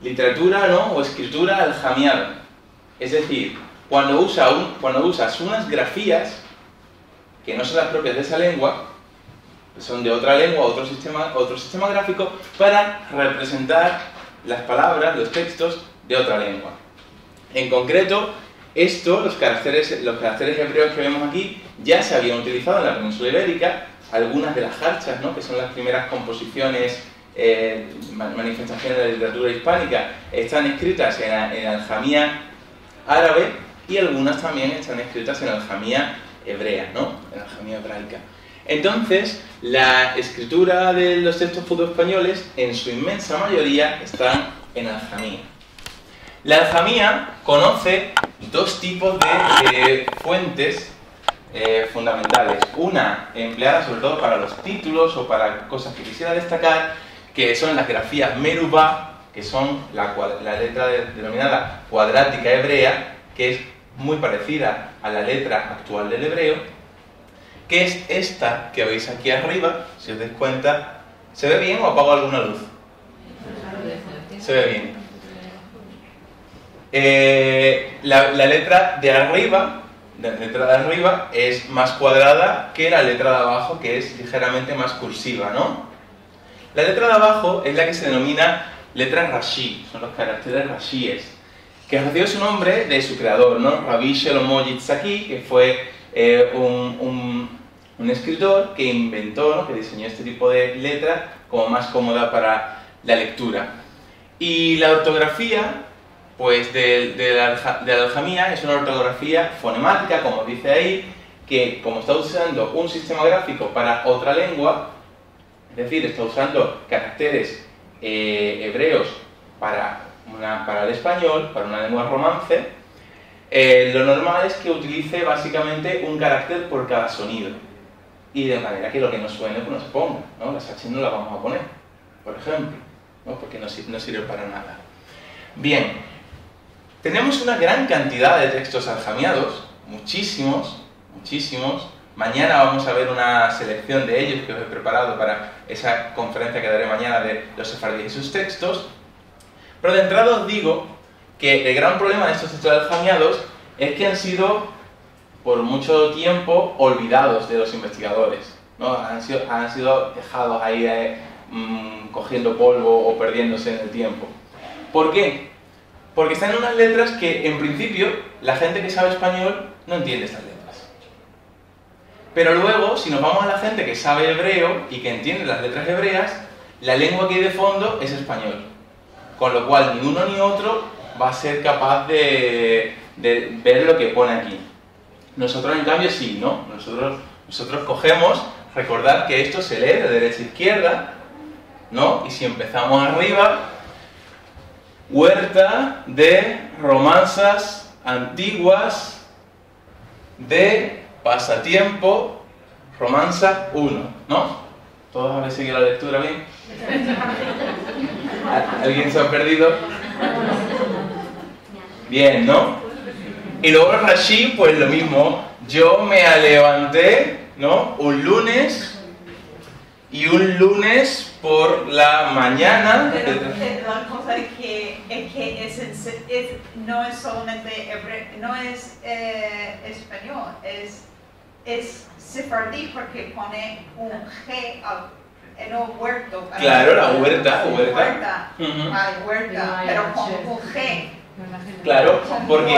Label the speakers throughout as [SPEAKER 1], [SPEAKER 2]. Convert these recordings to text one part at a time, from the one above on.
[SPEAKER 1] literatura, ¿no? O escritura aljamiada. Es decir, cuando usas unas grafías que no son las propias de esa lengua, que son de otra lengua, otro sistema gráfico, para representar las palabras, los textos de otra lengua. En concreto, los caracteres hebreos que vemos aquí ya se habían utilizado en la península ibérica. Algunas de las jarchas, ¿no? Que son las primeras composiciones, manifestaciones de la literatura hispánica, están escritas en aljamía árabe, y algunas también están escritas en aljamía hebrea, ¿no? En aljamía hebraica. Entonces, la escritura de los textos judeoespañoles, en su inmensa mayoría, están en aljamía. La aljamía conoce dos tipos de fuentes fundamentales. Una empleada sobre todo para los títulos o para cosas que quisiera destacar, que son las grafías merubá, que son la letra denominada cuadrática hebrea, que es muy parecida a la letra actual del hebreo, que es esta que veis aquí arriba. Si os dais cuenta, ¿se ve bien o apago alguna luz? Se ve bien. La letra de arriba es más cuadrada que la letra de abajo, que es ligeramente más cursiva, ¿no? La letra de abajo es la que se denomina letra Rashi, son los caracteres Rashíes, que recibe su nombre de su creador, ¿no? Rabbi Shlomo Yitzhaki, que fue un escritor que inventó, ¿no? Que diseñó este tipo de letra como más cómoda para la lectura. Y la ortografía, pues de la aljamía, es una ortografía fonemática, como dice ahí, que como está usando un sistema gráfico para otra lengua, es decir, está usando caracteres hebreos para el español, para una lengua romance, lo normal es que utilice básicamente un carácter por cada sonido, y de manera que lo que no suene pues no se ponga, ¿no? Las H no las vamos a poner, por ejemplo, ¿no? Porque no sirve para nada. Bien, tenemos una gran cantidad de textos aljamiados, muchísimos. Mañana vamos a ver una selección de ellos que os he preparado para esa conferencia que daré mañana de los sefardíes y sus textos. Pero de entrada os digo que el gran problema de estos textos aljamiados es que han sido por mucho tiempo olvidados de los investigadores, ¿no? Han sido dejados ahí cogiendo polvo o perdiéndose en el tiempo. ¿Por qué? Porque están en unas letras que, en principio, la gente que sabe español no entiende estas letras. Pero luego, si nos vamos a la gente que sabe hebreo y que entiende las letras hebreas, la lengua que hay de fondo es español. Con lo cual, ni uno ni otro va a ser capaz de ver lo que pone aquí. Nosotros, en cambio, sí, ¿no? Nosotros cogemos, recordad que esto se lee de derecha a izquierda, ¿no? Y si empezamos arriba, huerta de romanzas antiguas de pasatiempo, romanza 1, ¿no? ¿Todos habéis seguido la lectura bien? ¿Alguien se ha perdido? Bien, ¿no? Y luego Rashi, pues lo mismo. Yo me levanté, ¿no? Un lunes por la mañana.
[SPEAKER 2] Pero la cosa es que no es solamente hebreo, no es español, es sefardí porque pone un G no huerto.
[SPEAKER 1] Claro, la huerta.
[SPEAKER 2] Huerta, pero con un G.
[SPEAKER 1] Claro, porque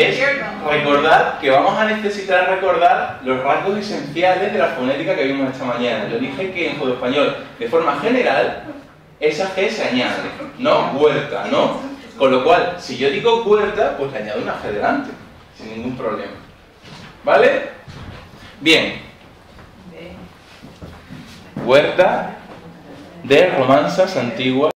[SPEAKER 1] es, recordad que vamos a necesitar recordar los rasgos esenciales de la fonética que vimos esta mañana. Yo dije que en judeoespañol, de forma general, esa G se añade, ¿no? Huerta, ¿no? Con lo cual, si yo digo huerta, pues le añado una G delante, sin ningún problema. ¿Vale? Bien. Huerta de romanzas antiguas.